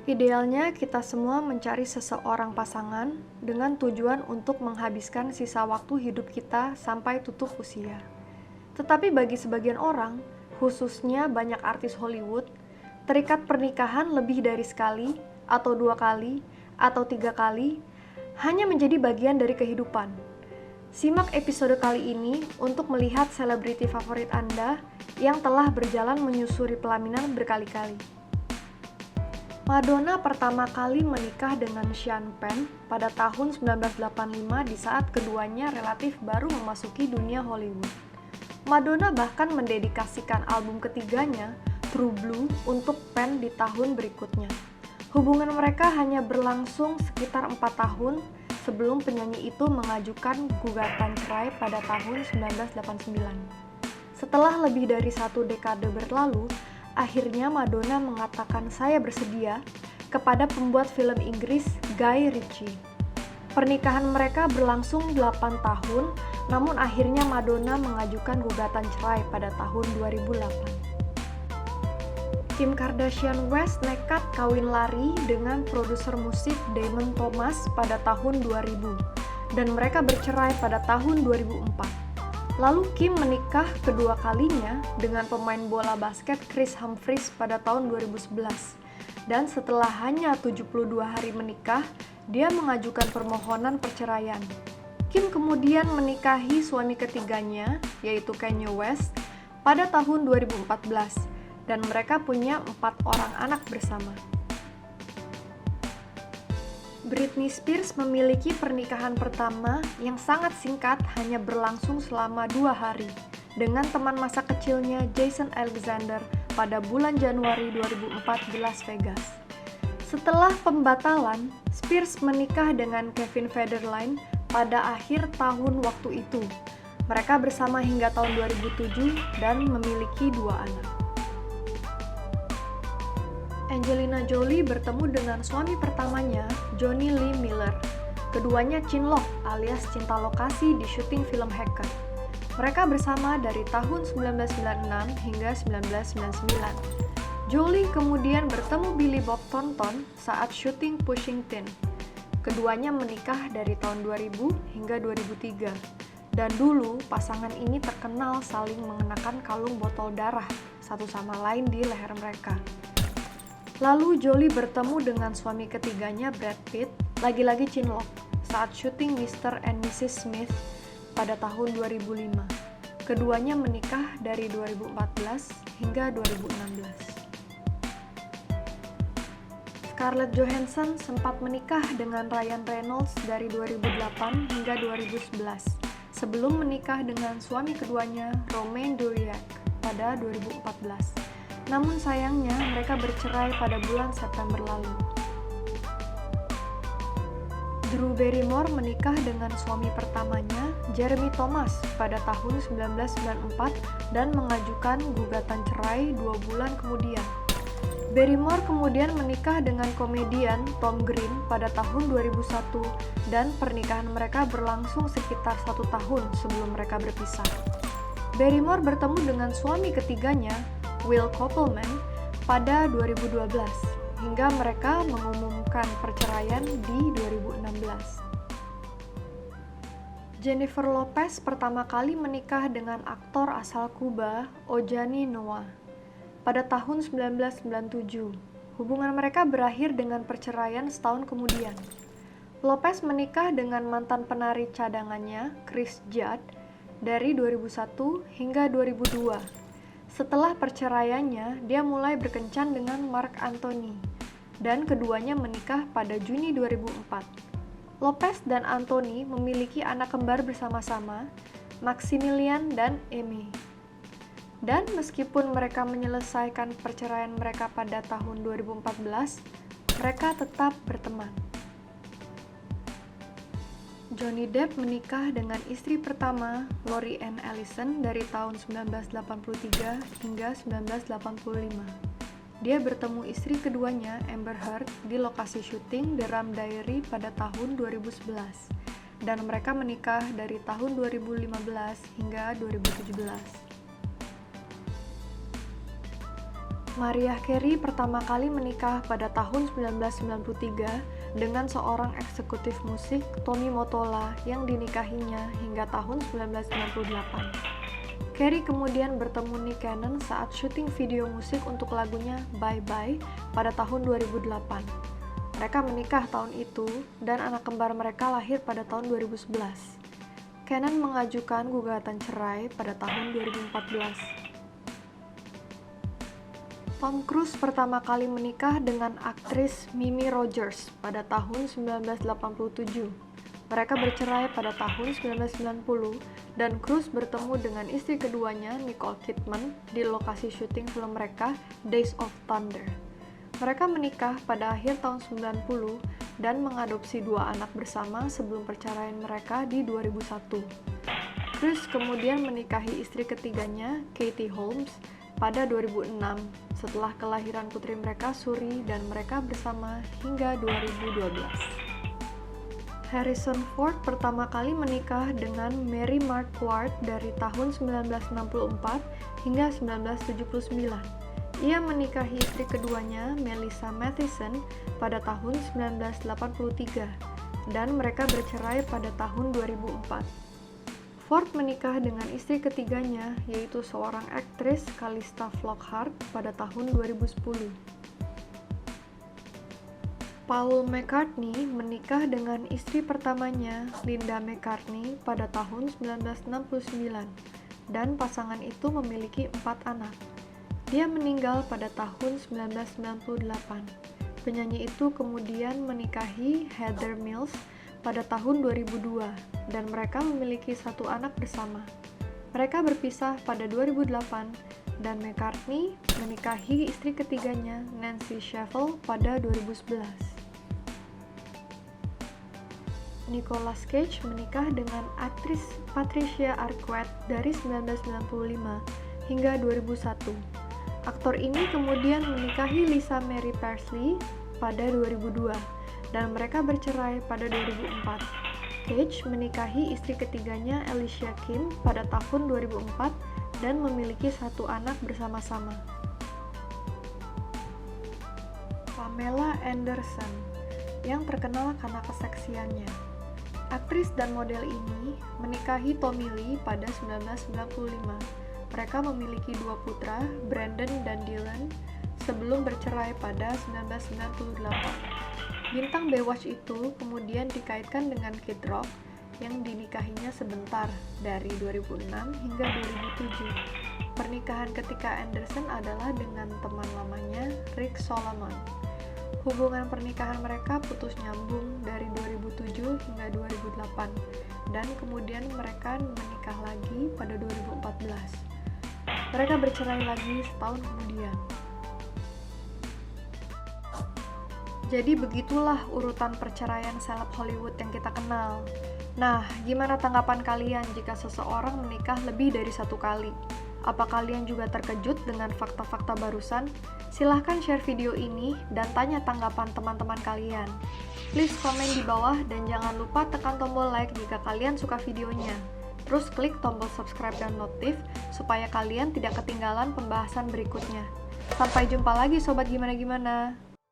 Idealnya kita semua mencari seseorang pasangan dengan tujuan untuk menghabiskan sisa waktu hidup kita sampai tutup usia. Tetapi bagi sebagian orang, khususnya banyak artis Hollywood, terikat pernikahan lebih dari sekali, atau dua kali, atau tiga kali, hanya menjadi bagian dari kehidupan. Simak episode kali ini untuk melihat selebriti favorit Anda yang telah berjalan menyusuri pelaminan berkali-kali. Madonna pertama kali menikah dengan Sean Penn pada tahun 1985 di saat keduanya relatif baru memasuki dunia Hollywood. Madonna bahkan mendedikasikan album ketiganya, True Blue, untuk Penn di tahun berikutnya. Hubungan mereka hanya berlangsung sekitar 4 tahun sebelum penyanyi itu mengajukan gugatan cerai pada tahun 1989. Setelah lebih dari satu dekade berlalu, akhirnya Madonna mengatakan "saya bersedia" kepada pembuat film Inggris Guy Ritchie. Pernikahan mereka berlangsung 8 tahun, namun akhirnya Madonna mengajukan gugatan cerai pada tahun 2008. Kim Kardashian West nekat kawin lari dengan produser musik Damon Thomas pada tahun 2000, dan mereka bercerai pada tahun 2004. Lalu Kim menikah kedua kalinya dengan pemain bola basket Chris Humphries pada tahun 2011. Dan setelah hanya 72 hari menikah, dia mengajukan permohonan perceraian. Kim kemudian menikahi suami ketiganya, yaitu Kanye West, pada tahun 2014, dan mereka punya 4 orang anak bersama. Britney Spears memiliki pernikahan pertama yang sangat singkat, hanya berlangsung selama 2 hari, dengan teman masa kecilnya Jason Alexander pada bulan Januari 2004 di Las Vegas. Setelah pembatalan, Spears menikah dengan Kevin Federline pada akhir tahun waktu itu. Mereka bersama hingga tahun 2007 dan memiliki 2 anak. Angelina Jolie bertemu dengan suami pertamanya, Johnny Lee Miller. Keduanya cinlok alias cinta lokasi di syuting film Hacker. Mereka bersama dari tahun 1996 hingga 1999. Jolie kemudian bertemu Billy Bob Thornton saat syuting Pushing Teen. Keduanya menikah dari tahun 2000 hingga 2003. Dan dulu pasangan ini terkenal saling mengenakan kalung botol darah satu sama lain di leher mereka. Lalu Jolie bertemu dengan suami ketiganya Brad Pitt, lagi-lagi cinlok, saat syuting Mr. and Mrs. Smith pada tahun 2005. Keduanya menikah dari 2014 hingga 2016. Scarlett Johansson sempat menikah dengan Ryan Reynolds dari 2008 hingga 2011, sebelum menikah dengan suami keduanya Romain Duriac pada 2014. Namun sayangnya mereka bercerai pada bulan September lalu. Drew Barrymore menikah dengan suami pertamanya, Jeremy Thomas, pada tahun 1994 dan mengajukan gugatan cerai 2 bulan kemudian. Barrymore kemudian menikah dengan komedian Tom Green pada tahun 2001 dan pernikahan mereka berlangsung sekitar 1 tahun sebelum mereka berpisah. Barrymore bertemu dengan suami ketiganya, Will Koppelman, pada 2012, hingga mereka mengumumkan perceraian di 2016. Jennifer Lopez pertama kali menikah dengan aktor asal Kuba, Eugene Noah, pada tahun 1997. Hubungan mereka berakhir dengan perceraian setahun kemudian. Lopez menikah dengan mantan penari cadangannya, Chris Judd, dari 2001 hingga 2002. Setelah perceraiannya, dia mulai berkencan dengan Marc Anthony, dan keduanya menikah pada Juni 2004. Lopez dan Anthony memiliki anak kembar bersama-sama, Maximilian dan Amy. Dan meskipun mereka menyelesaikan perceraian mereka pada tahun 2014, mereka tetap berteman. Johnny Depp menikah dengan istri pertama, Lori Ann Ellison, dari tahun 1983 hingga 1985. Dia bertemu istri keduanya, Amber Heard, di lokasi syuting The Rum Diary pada tahun 2011, dan mereka menikah dari tahun 2015 hingga 2017. Mariah Carey pertama kali menikah pada tahun 1993 dengan seorang eksekutif musik, Tommy Mottola, yang dinikahinya hingga tahun 1998. Carey kemudian bertemu Nick Cannon saat syuting video musik untuk lagunya Bye Bye pada tahun 2008. Mereka menikah tahun itu dan anak kembar mereka lahir pada tahun 2011. Cannon mengajukan gugatan cerai pada tahun 2014. Tom Cruise pertama kali menikah dengan aktris Mimi Rogers pada tahun 1987. Mereka bercerai pada tahun 1990 dan Cruise bertemu dengan istri keduanya, Nicole Kidman, di lokasi syuting film mereka, Days of Thunder. Mereka menikah pada akhir tahun 90 dan mengadopsi 2 anak bersama sebelum perceraian mereka di 2001. Cruise kemudian menikahi istri ketiganya, Katie Holmes, pada 2006 setelah kelahiran putri mereka Suri dan mereka bersama hingga 2012. Harrison Ford pertama kali menikah dengan Mary Marquardt dari tahun 1964 hingga 1979. Ia menikahi istri keduanya Melissa Mathison pada tahun 1983 dan mereka bercerai pada tahun 2004. Ford menikah dengan istri ketiganya, yaitu seorang aktris Calista Flockhart pada tahun 2010. Paul McCartney menikah dengan istri pertamanya, Linda McCartney, pada tahun 1969, dan pasangan itu memiliki 4 anak. Dia meninggal pada tahun 1998. Penyanyi itu kemudian menikahi Heather Mills pada tahun 2002 dan mereka memiliki 1 anak bersama. Mereka berpisah pada 2008 dan McCartney menikahi istri ketiganya, Nancy Sheffield, pada 2011. Nicolas Cage menikah dengan aktris Patricia Arquette dari 1995 hingga 2001. Aktor ini kemudian menikahi Lisa Marie Presley pada 2002 dan mereka bercerai pada 2004. Cage menikahi istri ketiganya Alicia Kim pada tahun 2004 dan memiliki 1 anak bersama-sama. Pamela Anderson yang terkenal karena keseksiannya. Aktris dan model ini menikahi Tommy Lee pada 1995. Mereka memiliki 2 putra, Brandon dan Dylan, sebelum bercerai pada 1998. Bintang Baywatch itu kemudian dikaitkan dengan Kid Rock yang dinikahinya sebentar dari 2006 hingga 2007. Pernikahan ketika Anderson adalah dengan teman lamanya Rick Solomon. Hubungan pernikahan mereka putus nyambung dari 2007 hingga 2008 dan kemudian mereka menikah lagi pada 2014. Mereka bercerai lagi setahun kemudian. Jadi begitulah urutan perceraian seleb Hollywood yang kita kenal. Nah, gimana tanggapan kalian jika seseorang menikah lebih dari 1 kali? Apa kalian juga terkejut dengan fakta-fakta barusan? Silahkan share video ini dan tanya tanggapan teman-teman kalian. Please komen di bawah dan jangan lupa tekan tombol like jika kalian suka videonya. Terus klik tombol subscribe dan notif supaya kalian tidak ketinggalan pembahasan berikutnya. Sampai jumpa lagi Sobat Gimana-Gimana.